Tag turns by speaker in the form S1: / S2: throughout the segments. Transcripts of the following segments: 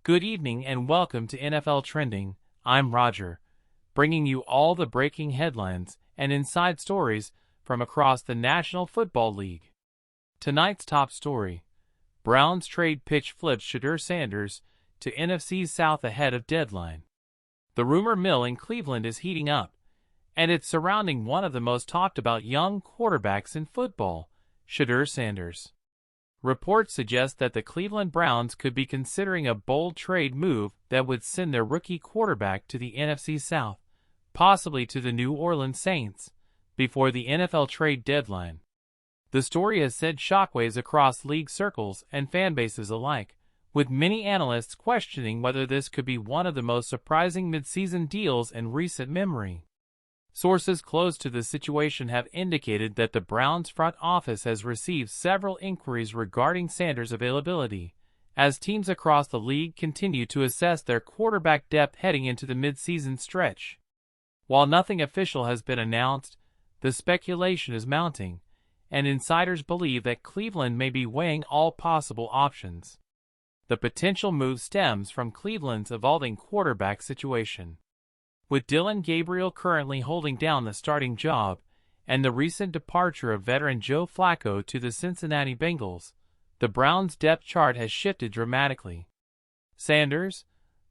S1: Good evening and welcome to NFL Trending. I'm Roger, bringing you all the breaking headlines and inside stories from across the National Football League. Tonight's top story: Browns trade pitch flips Shedeur Sanders to NFC South ahead of deadline. The rumor mill in Cleveland is heating up, and it's surrounding one of the most talked about young quarterbacks in football, Shedeur Sanders. Reports suggest that the Cleveland Browns could be considering a bold trade move that would send their rookie quarterback to the NFC South, possibly to the New Orleans Saints, before the NFL trade deadline. The story has sent shockwaves across league circles and fan bases alike, with many analysts questioning whether this could be one of the most surprising midseason deals in recent memory. Sources close to the situation have indicated that the Browns front office has received several inquiries regarding Sanders' availability, as teams across the league continue to assess their quarterback depth heading into the midseason stretch. While nothing official has been announced, the speculation is mounting, and insiders believe that Cleveland may be weighing all possible options. The potential move stems from Cleveland's evolving quarterback situation. With Dillon Gabriel currently holding down the starting job, and the recent departure of veteran Joe Flacco to the Cincinnati Bengals, the Browns' depth chart has shifted dramatically. Sanders,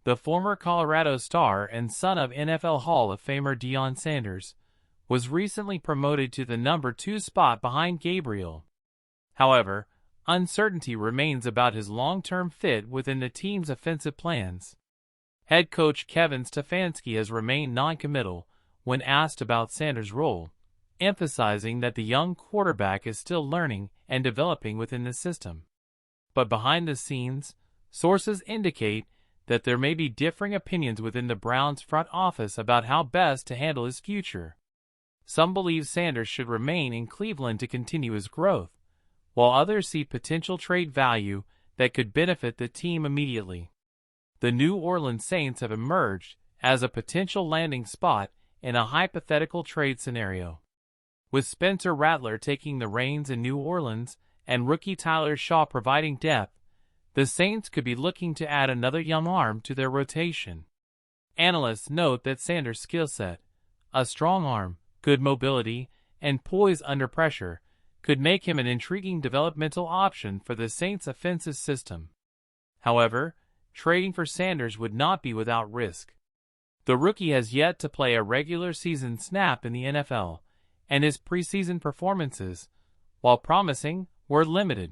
S1: the former Colorado star and son of NFL Hall of Famer Deion Sanders, was recently promoted to the number 2 spot behind Gabriel. However, uncertainty remains about his long-term fit within the team's offensive plans. Head coach Kevin Stefanski has remained non-committal when asked about Sanders' role, emphasizing that the young quarterback is still learning and developing within the system. But behind the scenes, sources indicate that there may be differing opinions within the Browns' front office about how best to handle his future. Some believe Sanders should remain in Cleveland to continue his growth, while others see potential trade value that could benefit the team immediately. The New Orleans Saints have emerged as a potential landing spot in a hypothetical trade scenario. With Spencer Rattler taking the reins in New Orleans and rookie Tyler Shaw providing depth, the Saints could be looking to add another young arm to their rotation. Analysts note that Sanders' skill set, a strong arm, good mobility, and poise under pressure, could make him an intriguing developmental option for the Saints' offensive system. However, trading for Sanders would not be without risk. The rookie has yet to play a regular season snap in the NFL, and his preseason performances, while promising, were limited.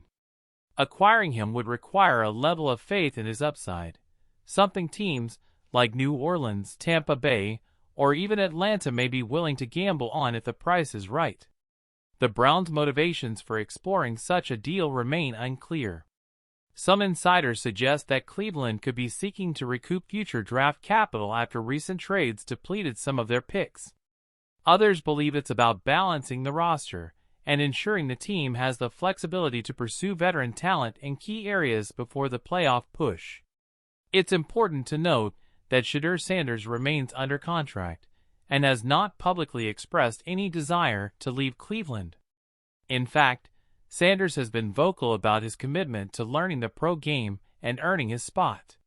S1: Acquiring him would require a level of faith in his upside, something teams like New Orleans, Tampa Bay, or even Atlanta may be willing to gamble on if the price is right. The Browns' motivations for exploring such a deal remain unclear. Some insiders suggest that Cleveland could be seeking to recoup future draft capital after recent trades depleted some of their picks. Others believe it's about balancing the roster and ensuring the team has the flexibility to pursue veteran talent in key areas before the playoff push. It's important to note that Shedeur Sanders remains under contract and has not publicly expressed any desire to leave Cleveland. In fact, Sanders has been vocal about his commitment to learning the pro game and earning his spot.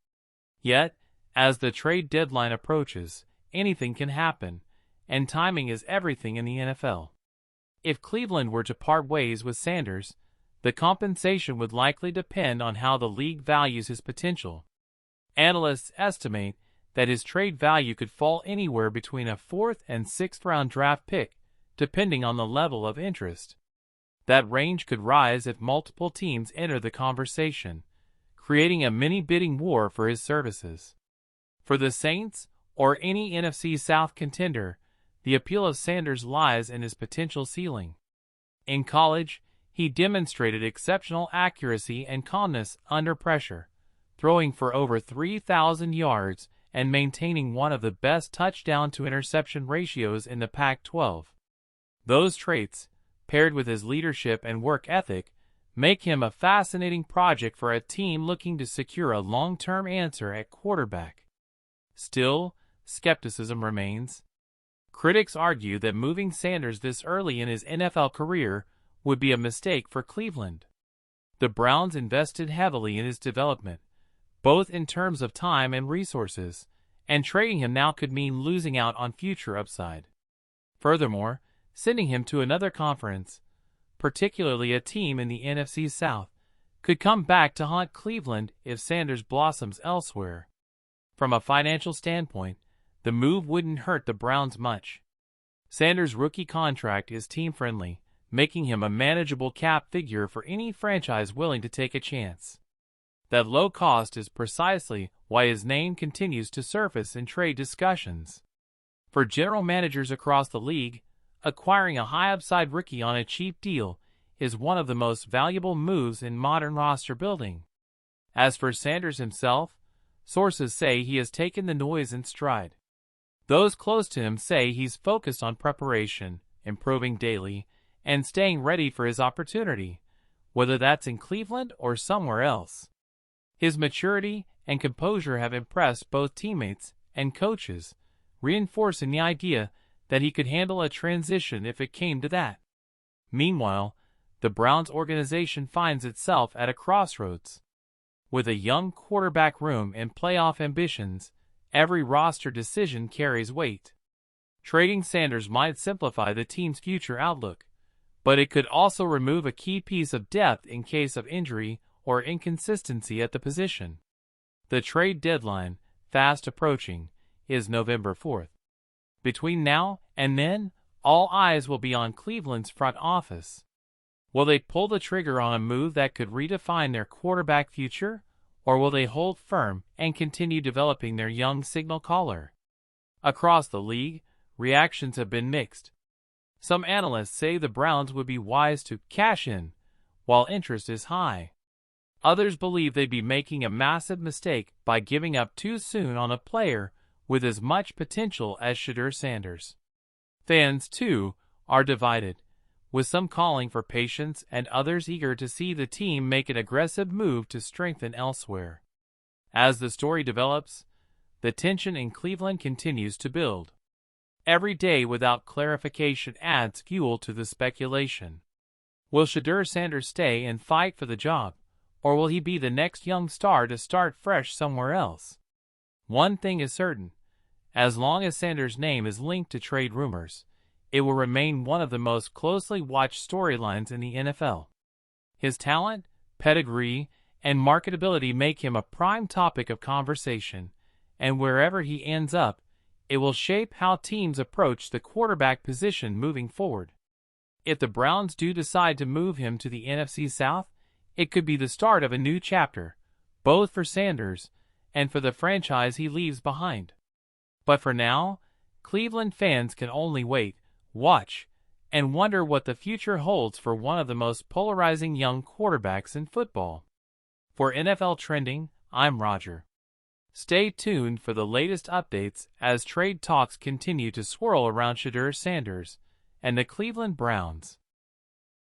S1: Yet, as the trade deadline approaches, anything can happen, and timing is everything in the NFL. If Cleveland were to part ways with Sanders, the compensation would likely depend on how the league values his potential. Analysts estimate that his trade value could fall anywhere between a 4th and 6th round draft pick, depending on the level of interest. That range could rise if multiple teams enter the conversation, creating a mini bidding war for his services. For the Saints, or any NFC South contender, the appeal of Sanders lies in his potential ceiling. In college, he demonstrated exceptional accuracy and calmness under pressure, throwing for over 3,000 yards and maintaining one of the best touchdown-to-interception ratios in the Pac-12. Those traits, paired with his leadership and work ethic, make him a fascinating project for a team looking to secure a long-term answer at quarterback. Still, skepticism remains. Critics argue that moving Sanders this early in his NFL career would be a mistake for Cleveland. The Browns invested heavily in his development, both in terms of time and resources, and trading him now could mean losing out on future upside. Furthermore, sending him to another conference, particularly a team in the NFC South, could come back to haunt Cleveland if Sanders blossoms elsewhere. From a financial standpoint, the move wouldn't hurt the Browns much. Sanders' rookie contract is team-friendly, making him a manageable cap figure for any franchise willing to take a chance. That low cost is precisely why his name continues to surface in trade discussions. For general managers across the league, acquiring a high-upside rookie on a cheap deal is one of the most valuable moves in modern roster building. As for Sanders himself, sources say he has taken the noise in stride. Those close to him say he's focused on preparation, improving daily, and staying ready for his opportunity, whether that's in Cleveland or somewhere else. His maturity and composure have impressed both teammates and coaches, reinforcing the idea that he could handle a transition if it came to that. Meanwhile, the Browns organization finds itself at a crossroads. With a young quarterback room and playoff ambitions, every roster decision carries weight. Trading Sanders might simplify the team's future outlook, but it could also remove a key piece of depth in case of injury or inconsistency at the position. The trade deadline, fast approaching, is November 4th. Between now and then, all eyes will be on Cleveland's front office. Will they pull the trigger on a move that could redefine their quarterback future, or will they hold firm and continue developing their young signal caller? Across the league, reactions have been mixed. Some analysts say the Browns would be wise to cash in, while interest is high. Others believe they'd be making a massive mistake by giving up too soon on a player with as much potential as Shedeur Sanders. Fans, too, are divided, with some calling for patience and others eager to see the team make an aggressive move to strengthen elsewhere. As the story develops, the tension in Cleveland continues to build. Every day without clarification adds fuel to the speculation. Will Shedeur Sanders stay and fight for the job, or will he be the next young star to start fresh somewhere else? One thing is certain: as long as Sanders' name is linked to trade rumors, it will remain one of the most closely watched storylines in the NFL. His talent, pedigree, and marketability make him a prime topic of conversation, and wherever he ends up, it will shape how teams approach the quarterback position moving forward. If the Browns do decide to move him to the NFC South, it could be the start of a new chapter, both for Sanders and for the franchise he leaves behind. But for now, Cleveland fans can only wait, watch, and wonder what the future holds for one of the most polarizing young quarterbacks in football. For NFL Trending, I'm Roger. Stay tuned for the latest updates as trade talks continue to swirl around Shedeur Sanders and the Cleveland Browns.